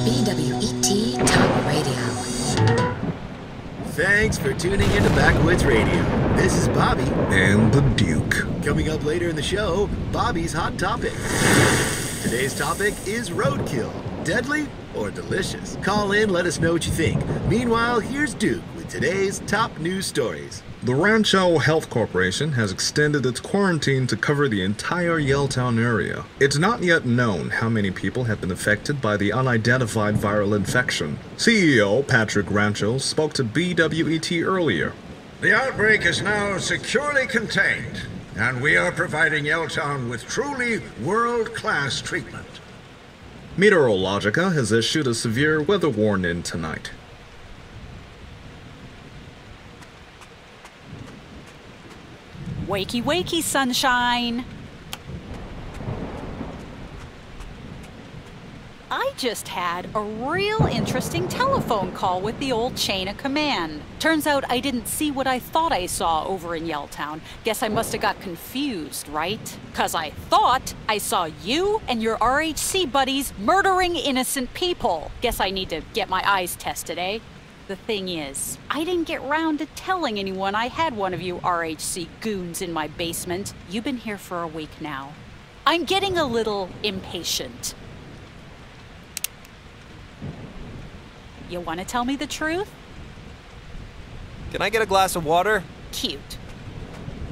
BWET Talk Radio. Thanks for tuning into Backwoods Radio. This is Bobby. And the Duke. Coming up later in the show, Bobby's Hot Topic. Today's topic is roadkill. Deadly or delicious? Call in, let us know what you think. Meanwhile, here's Duke with today's top news stories. The Rancho Health Corporation has extended its quarantine to cover the entire Yaletown area. It's not yet known how many people have been affected by the unidentified viral infection. CEO Patrick Rancho spoke to BWET earlier. The outbreak is now securely contained, and we are providing Yaletown with truly world-class treatment. Meteorologica has issued a severe weather warning tonight. Wakey, wakey, sunshine. I just had a real interesting telephone call with the old chain of command. Turns out I didn't see what I thought I saw over in Yaletown. Guess I must have got confused, right? 'Cause I thought I saw you and your RHC buddies murdering innocent people. Guess I need to get my eyes tested, eh? The thing is, I didn't get round to telling anyone I had one of you RHC goons in my basement. You've been here for a week now. I'm getting a little impatient. You want to tell me the truth? Can I get a glass of water? Cute.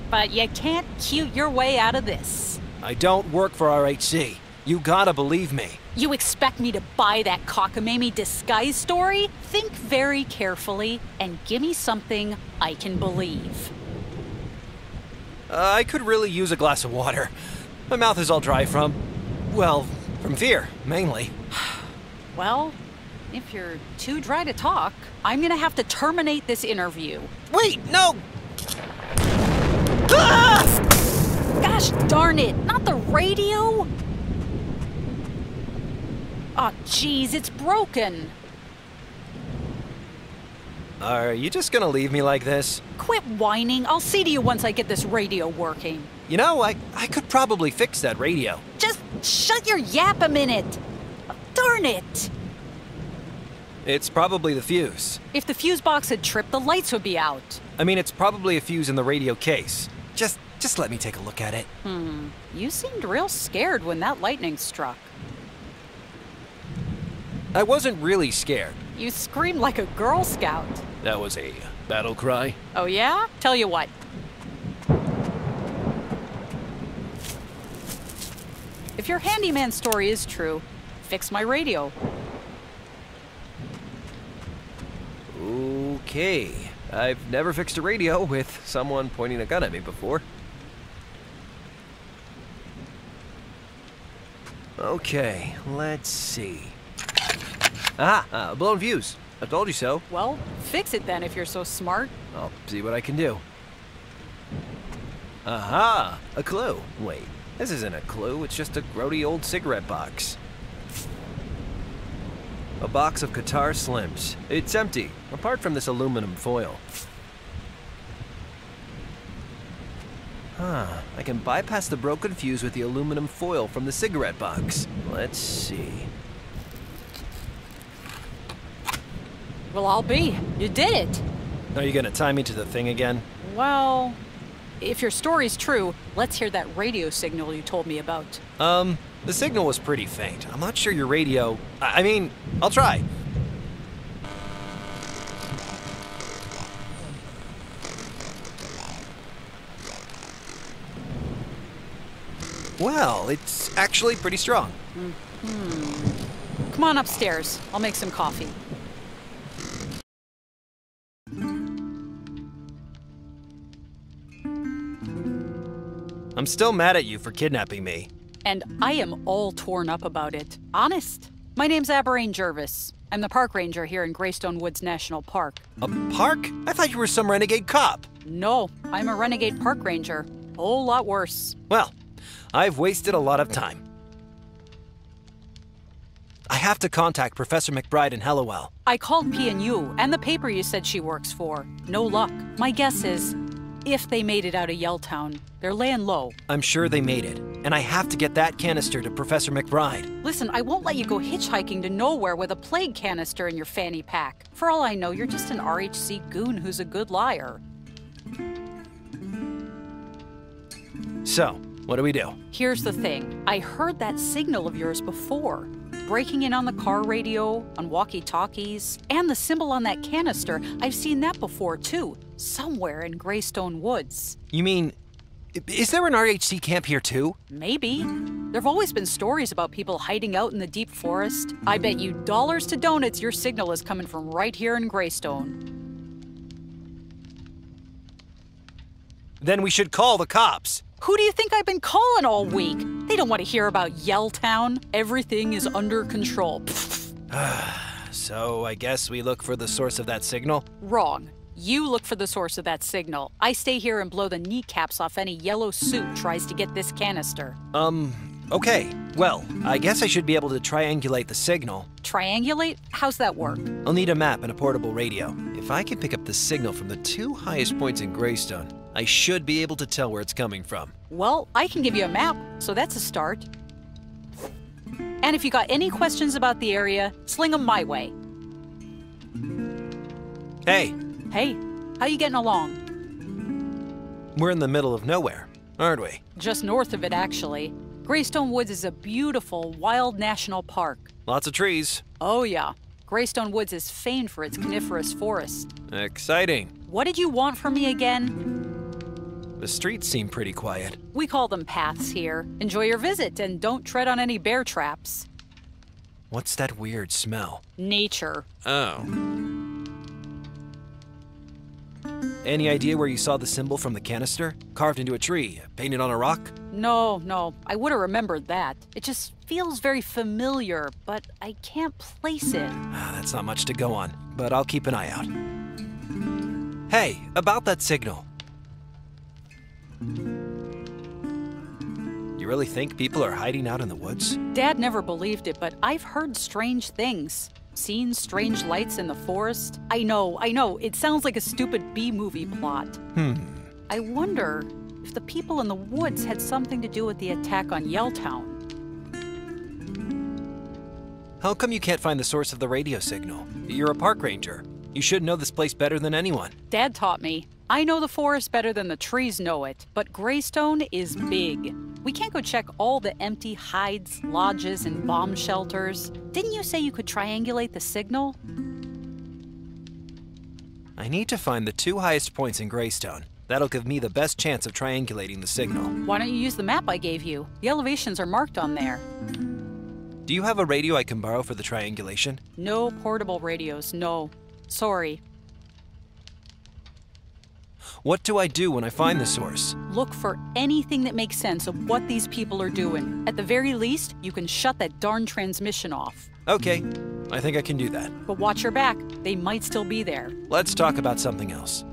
But you can't cute your way out of this. I don't work for RHC. You gotta believe me. You expect me to buy that cockamamie disguise story? Think very carefully and give me something I can believe. I could really use a glass of water. My mouth is all dry from fear, mainly. Well, if you're too dry to talk, I'm gonna have to terminate this interview. Wait, no! Ah! Gosh darn it, not the radio! Oh, geez, it's broken. Are you just gonna leave me like this? Quit whining. I'll see to you once I get this radio working. You know, I could probably fix that radio. Just shut your yap a minute. Oh, darn it. It's probably the fuse. If the fuse box had tripped, the lights would be out. I mean, it's probably a fuse in the radio case. Just let me take a look at it. You seemed real scared when that lightning struck. I wasn't really scared. You screamed like a Girl Scout. That was a battle cry. Oh yeah? Tell you what. If your handyman story is true, fix my radio. Okay. I've never fixed a radio with someone pointing a gun at me before. Okay, let's see. Blown fuse. I told you so. Well, fix it then if you're so smart. I'll see what I can do. Aha! A clue. Wait, this isn't a clue, it's just a grody old cigarette box. A box of Qatar Slims. It's empty, apart from this aluminum foil. I can bypass the broken fuse with the aluminum foil from the cigarette box. Let's see. Well, I'll be. You did it. Are you gonna tie me to the thing again? Well, if your story's true, let's hear that radio signal you told me about. The signal was pretty faint. I'm not sure your radio... I mean, I'll try. Well, it's actually pretty strong. Come on upstairs. I'll make some coffee. I'm still mad at you for kidnapping me. And I am all torn up about it. Honest. My name's Aberrane Jervis. I'm the park ranger here in Greystone Woods National Park. A park? I thought you were some renegade cop. No, I'm a renegade park ranger. Whole lot worse. Well, I've wasted a lot of time. I have to contact Professor McBride in Hallowell. I called P&U and the paper you said she works for. No luck. My guess is, if they made it out of Yaletown, they're laying low. I'm sure they made it. and I have to get that canister to Professor McBride. Listen, I won't let you go hitchhiking to nowhere with a plague canister in your fanny pack. For all I know, you're just an RHC goon who's a good liar. So, what do we do? Here's the thing. I heard that signal of yours before. Breaking in on the car radio, on walkie-talkies, and the symbol on that canister. I've seen that before, too. Somewhere in Greystone Woods. You mean, is there an RHC camp here too? Maybe. There've always been stories about people hiding out in the deep forest. I bet you dollars to donuts your signal is coming from right here in Greystone. Then we should call the cops. Who do you think I've been calling all week? They don't want to hear about Yelltown. Everything is under control. So I guess we look for the source of that signal? Wrong. You look for the source of that signal. I stay here and blow the kneecaps off any yellow suit tries to get this canister. Okay. Well, I guess I should be able to triangulate the signal. Triangulate? How's that work? I'll need a map and a portable radio. If I can pick up the signal from the 2 highest points in Greystone, I should be able to tell where it's coming from. Well, I can give you a map, so that's a start. And if you got any questions about the area, sling them my way. Hey, Hey, how you getting along? we're in the middle of nowhere, aren't we? Just north of it, actually. Greystone Woods is a beautiful, wild national park. Lots of trees. Oh yeah, Greystone Woods is famed for its coniferous forest. Exciting. What did you want from me again? The streets seem pretty quiet. We call them paths here. Enjoy your visit and don't tread on any bear traps. What's that weird smell? Nature. Oh. Any idea where you saw the symbol from the canister? Carved into a tree, painted on a rock? No, I would have remembered that. It just feels very familiar, but I can't place it. That's not much to go on, but I'll keep an eye out. Hey, about that signal. You really think people are hiding out in the woods? Dad never believed it, but I've heard strange things. Seen strange lights in the forest. I know, it sounds like a stupid B-movie plot. I wonder if the people in the woods had something to do with the attack on Yelltown. How come you can't find the source of the radio signal? You're a park ranger. You should know this place better than anyone. Dad taught me. I know the forest better than the trees know it, but Greystone is big. We can't go check all the empty hides, lodges, and bomb shelters. Didn't you say you could triangulate the signal? I need to find the 2 highest points in Greystone. That'll give me the best chance of triangulating the signal. Why don't you use the map I gave you? The elevations are marked on there. Do you have a radio I can borrow for the triangulation? No portable radios, no. Sorry. What do I do when I find the source? Look for anything that makes sense of what these people are doing. At the very least, you can shut that darn transmission off. Okay, I think I can do that. But watch your back. They might still be there. Let's talk about something else.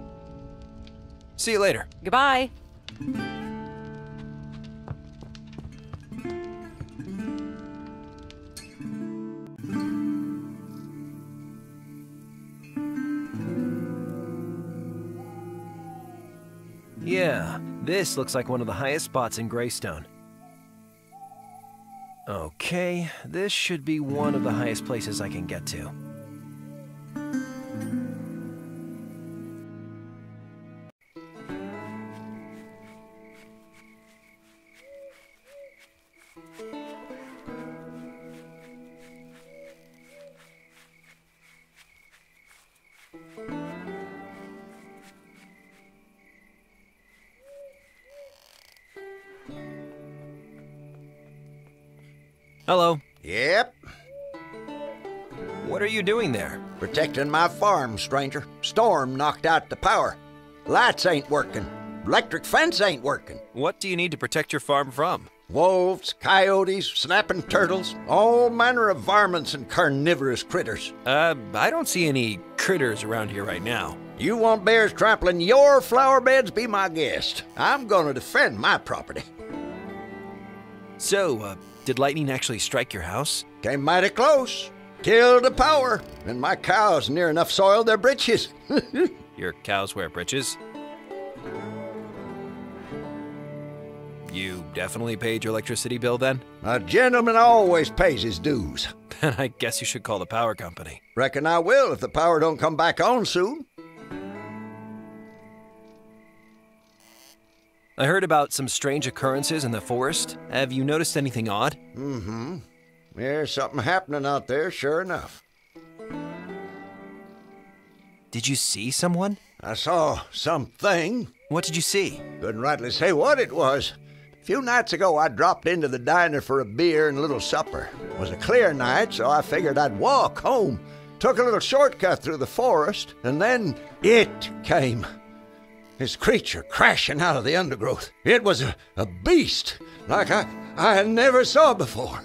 See you later. Goodbye. Yeah, this looks like one of the highest spots in Greystone. Okay, this should be one of the highest places I can get to. Hello. Yep, What are you doing there? protecting my farm, stranger. Storm knocked out the power. Lights ain't working. Electric fence ain't working. What do you need to protect your farm from? Wolves, coyotes, snapping turtles, all manner of varmints and carnivorous critters. I don't see any critters around here right now. You want bears trampling your flower beds? Be my guest. I'm gonna defend my property. So, did lightning actually strike your house? Came mighty close. Killed the power, and my cows near enough soiled their britches. Your cows wear breeches? You definitely paid your electricity bill then? A gentleman always pays his dues. Then I guess you should call the power company. Reckon I will if the power don't come back on soon. I heard about some strange occurrences in the forest. Have you noticed anything odd? Mm-hmm. There's something happening out there, sure enough. Did you see someone? I saw something. What did you see? Couldn't rightly say what it was. A few nights ago, I dropped into the diner for a beer and a little supper. It was a clear night, so I figured I'd walk home. Took a little shortcut through the forest, and then it came. This creature crashing out of the undergrowth. It was a beast, like I never saw before.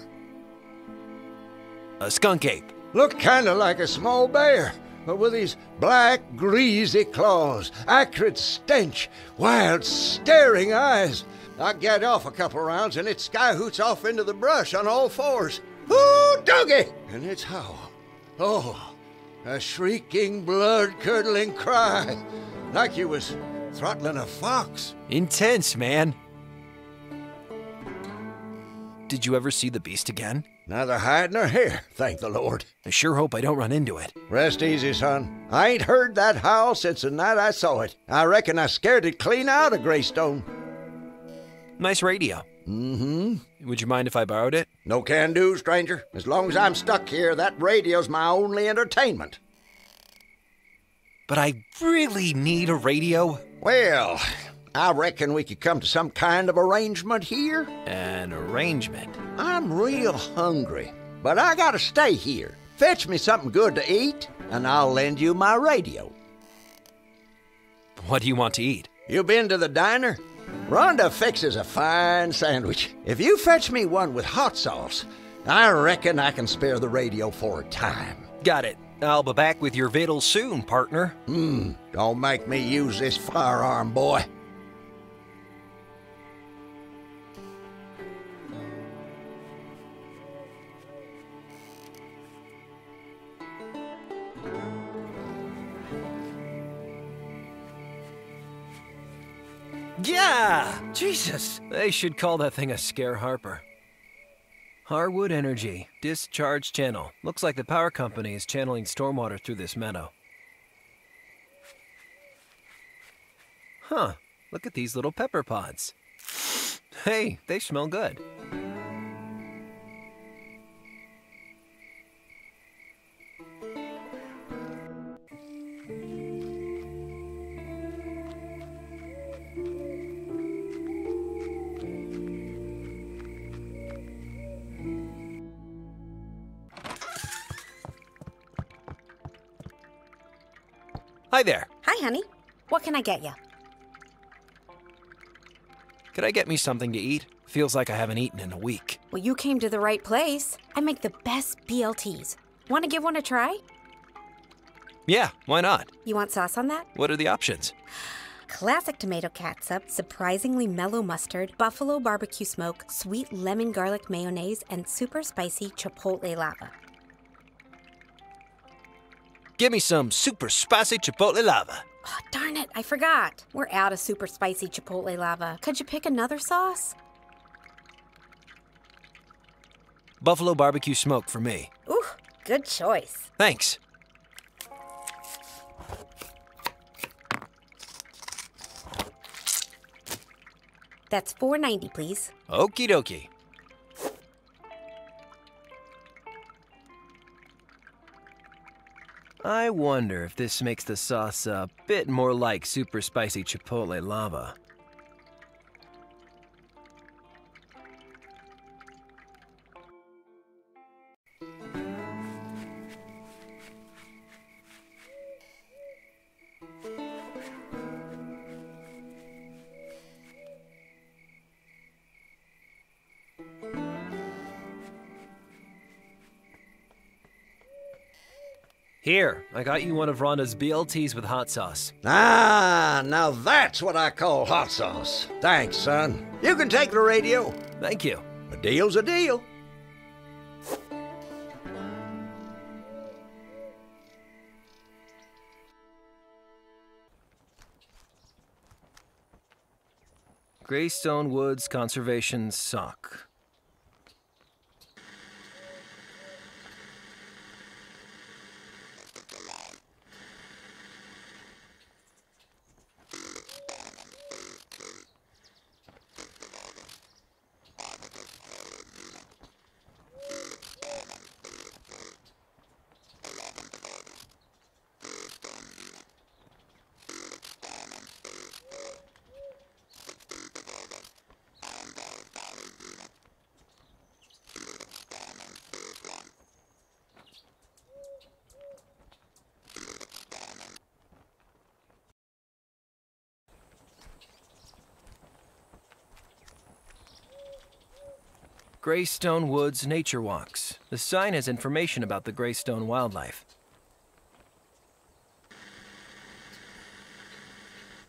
A skunk ape. Looked kind of like a small bear, but with these black, greasy claws, acrid stench, wild, staring eyes. I get off a couple rounds and it skyhoots off into the brush on all fours. Ooh, Dougie! And its howl. Oh, a shrieking, blood-curdling cry, like you was throttling a fox. Intense, man. Did you ever see the beast again? Neither hide nor hair, thank the Lord. I sure hope I don't run into it. Rest easy, son. I ain't heard that howl since the night I saw it. I reckon I scared it clean out of Greystone. Nice radio. Mm-hmm. Would you mind if I borrowed it? No can do, stranger. As long as I'm stuck here, that radio's my only entertainment. But I really need a radio. Well, I reckon we could come to some kind of arrangement here. An arrangement? I'm real hungry, but I gotta stay here. Fetch me something good to eat, and I'll lend you my radio. What do you want to eat? You been to the diner? Rhonda fixes a fine sandwich. If you fetch me one with hot sauce, I reckon I can spare the radio for a time. Got it. I'll be back with your victuals soon, partner. Don't make me use this firearm, boy. Yeah! Jesus! They should call that thing a scare harper. Harwood Energy, discharge channel. Looks like the power company is channeling stormwater through this meadow. Huh, look at these little pepper pods. Hey, they smell good. Hi there. Hi, honey. What can I get you? Could I get me something to eat? Feels like I haven't eaten in a week. Well, you came to the right place. I make the best BLTs. Want to give one a try? Yeah, why not? You want sauce on that? What are the options? Classic tomato catsup, surprisingly mellow mustard, buffalo barbecue smoke, sweet lemon garlic mayonnaise, and super spicy chipotle lava. Give me some super spicy chipotle lava. Oh, darn it, I forgot. We're out of super spicy chipotle lava. Could you pick another sauce? Buffalo barbecue smoke for me. Ooh, good choice. Thanks. That's $4.90, please. Okie dokie. I wonder if this makes the sauce a bit more like super spicy chipotle lava. Here, I got you one of Rhonda's BLTs with hot sauce. Ah, now that's what I call hot sauce. Thanks, son. You can take the radio. Thank you. A deal's a deal. Greystone Woods Conservation Sock. Greystone Woods Nature Walks. The sign has information about the Greystone wildlife.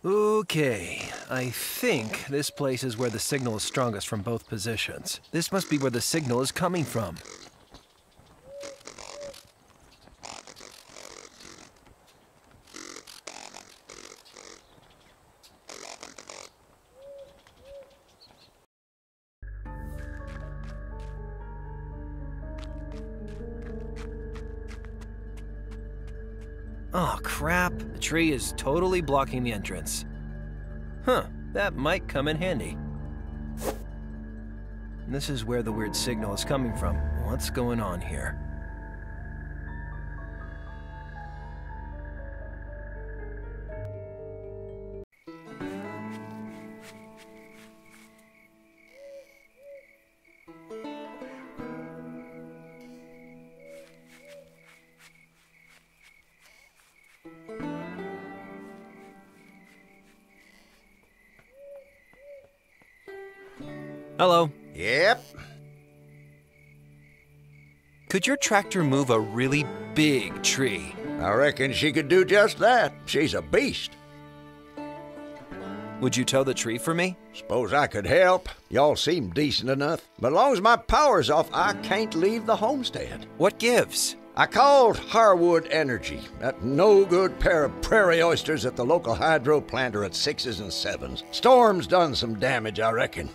Okay, I think this place is where the signal is strongest from both positions. This must be where the signal is coming from. Oh, crap. The tree is totally blocking the entrance. Huh, that might come in handy. This is where the weird signal is coming from. What's going on here? Hello. Yep. Could your tractor move a really big tree? I reckon she could do just that. She's a beast. Would you tow the tree for me? Suppose I could help. Y'all seem decent enough. But as long as my power's off, I can't leave the homestead. What gives? I called Harwood Energy. That no-good pair of prairie oysters at the local hydro plant are at 6s and 7s. Storm's done some damage, I reckon.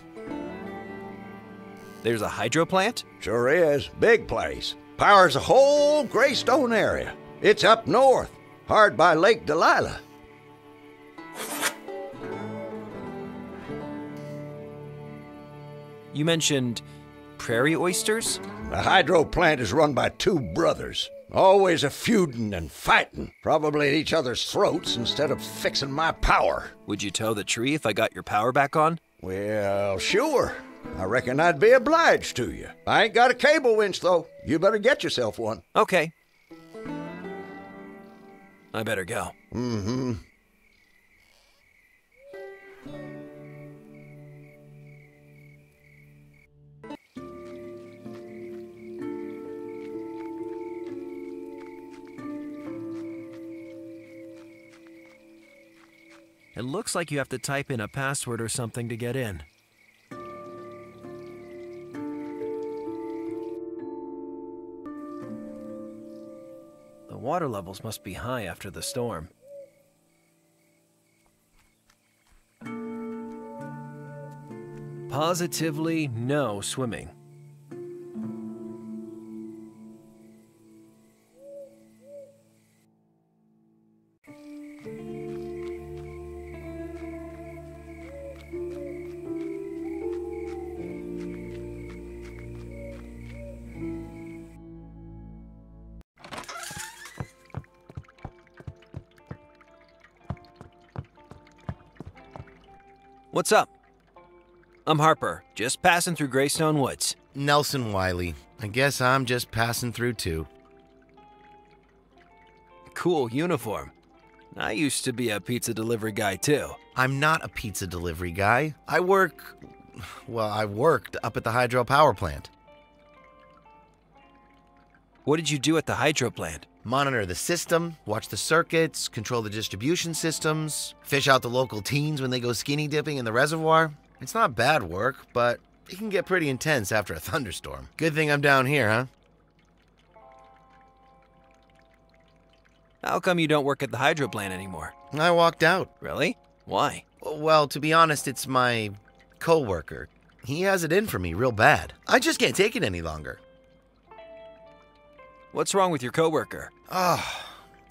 There's a hydro plant? Sure is. Big place. Powers the whole Greystone area. It's up north, hard by Lake Delilah. You mentioned prairie oysters? The hydro plant is run by two brothers. Always a feuding and fighting. Probably at each other's throats instead of fixing my power. Would you tow the tree if I got your power back on? Well, sure. I reckon I'd be obliged to you. I ain't got a cable winch, though. You better get yourself one. Okay. I better go. Mm-hmm. It looks like you have to type in a password or something to get in. The water levels must be high after the storm. Positively no swimming. What's up? I'm Harper, just passing through Greystone Woods. Nelson Wiley. I guess I'm just passing through too. Cool uniform. I used to be a pizza delivery guy too. I'm not a pizza delivery guy. I worked up at the hydro power plant. What did you do at the hydro plant? Monitor the system, watch the circuits, control the distribution systems, fish out the local teens when they go skinny dipping in the reservoir. It's not bad work, but it can get pretty intense after a thunderstorm. Good thing I'm down here, huh? How come you don't work at the hydro plant anymore? I walked out. Really? Why? Well, to be honest, it's my coworker. He has it in for me real bad. I just can't take it any longer. What's wrong with your coworker?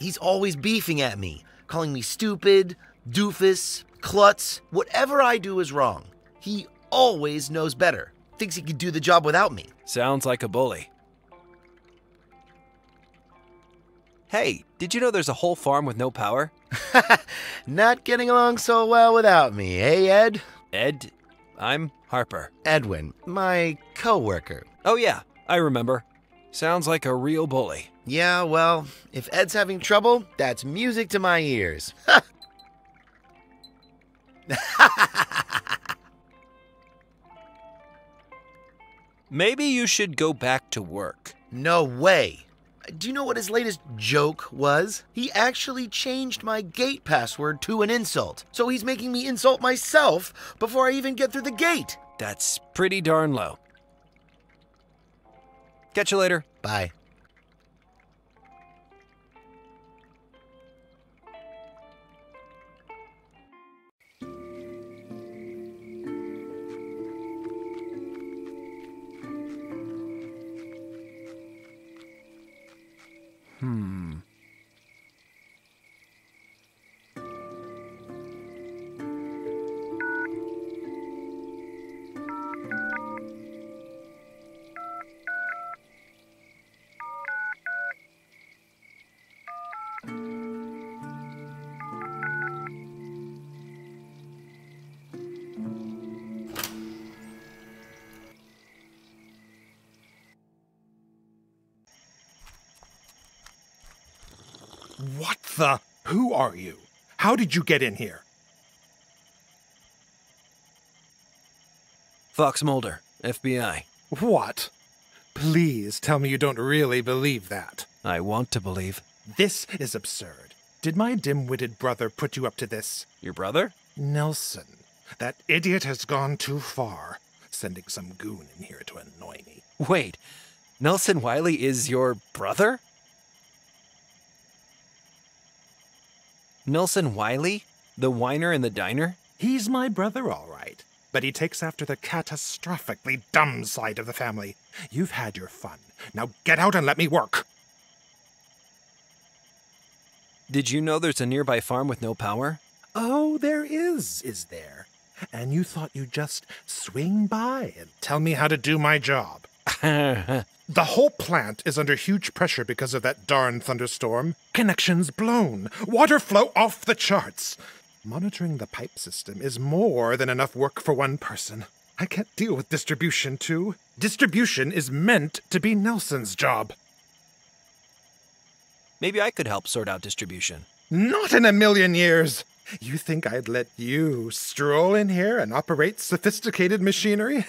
He's always beefing at me, calling me stupid, doofus, klutz. Whatever I do is wrong. He always knows better. Thinks he could do the job without me. Sounds like a bully. Hey, did you know there's a whole farm with no power? Not getting along so well without me, eh, Ed? Ed, I'm Harper. Edwin, my coworker. Oh yeah, I remember. Sounds like a real bully. Yeah, well, if Ed's having trouble, that's music to my ears. Maybe you should go back to work. No way. Do you know what his latest joke was? He actually changed my gate password to an insult. So he's making me insult myself before I even get through the gate. That's pretty darn low. Catch you later. Bye. What the? Who are you? How did you get in here? Fox Mulder, FBI. What? Please tell me you don't really believe that. I want to believe. This is absurd. Did my dim-witted brother put you up to this? Your brother? Nelson. That idiot has gone too far, sending some goon in here to annoy me. Wait, Nelson Wiley is your brother? Nelson Wiley? The whiner in the diner? He's my brother, all right. But he takes after the catastrophically dumb side of the family. You've had your fun. Now get out and let me work. Did you know there's a nearby farm with no power? Oh, there is there? And you thought you'd just swing by and tell me how to do my job. The whole plant is under huge pressure because of that darn thunderstorm. Connections blown. Water flow off the charts. Monitoring the pipe system is more than enough work for one person. I can't deal with distribution, too. Distribution is meant to be Nelson's job. Maybe I could help sort out distribution. Not in a million years. You think I'd let you stroll in here and operate sophisticated machinery?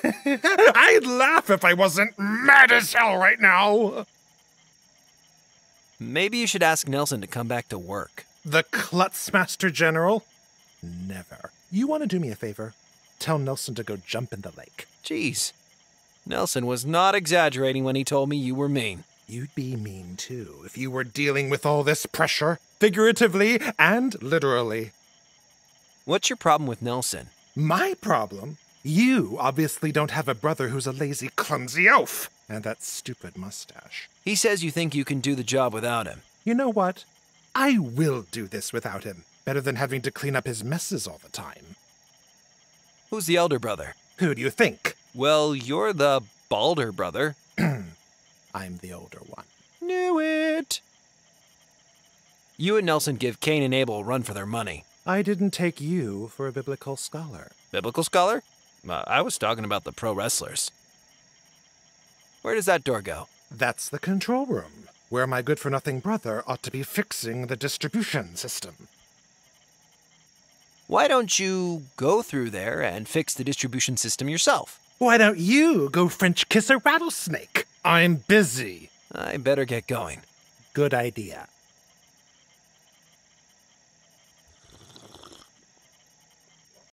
I'd laugh if I wasn't mad as hell right now. Maybe you should ask Nelson to come back to work. The Klutzmaster General? Never. You want to do me a favor? Tell Nelson to go jump in the lake. Jeez. Nelson was not exaggerating when he told me you were mean. You'd be mean, too, if you were dealing with all this pressure, figuratively and literally. What's your problem with Nelson? My problem? You obviously don't have a brother who's a lazy, clumsy oaf. And that stupid mustache. He says you think you can do the job without him. You know what? I will do this without him. Better than having to clean up his messes all the time. Who's the elder brother? Who do you think? Well, you're the balder brother. I'm the older one. Knew it. You and Nelson give Cain and Abel a run for their money. I didn't take you for a biblical scholar. Biblical scholar? I was talking about the pro wrestlers. Where does that door go? That's the control room, where my good-for-nothing brother ought to be fixing the distribution system. Why don't you go through there and fix the distribution system yourself? Why don't you go French kiss a rattlesnake? I'm busy. I better get going. Good idea.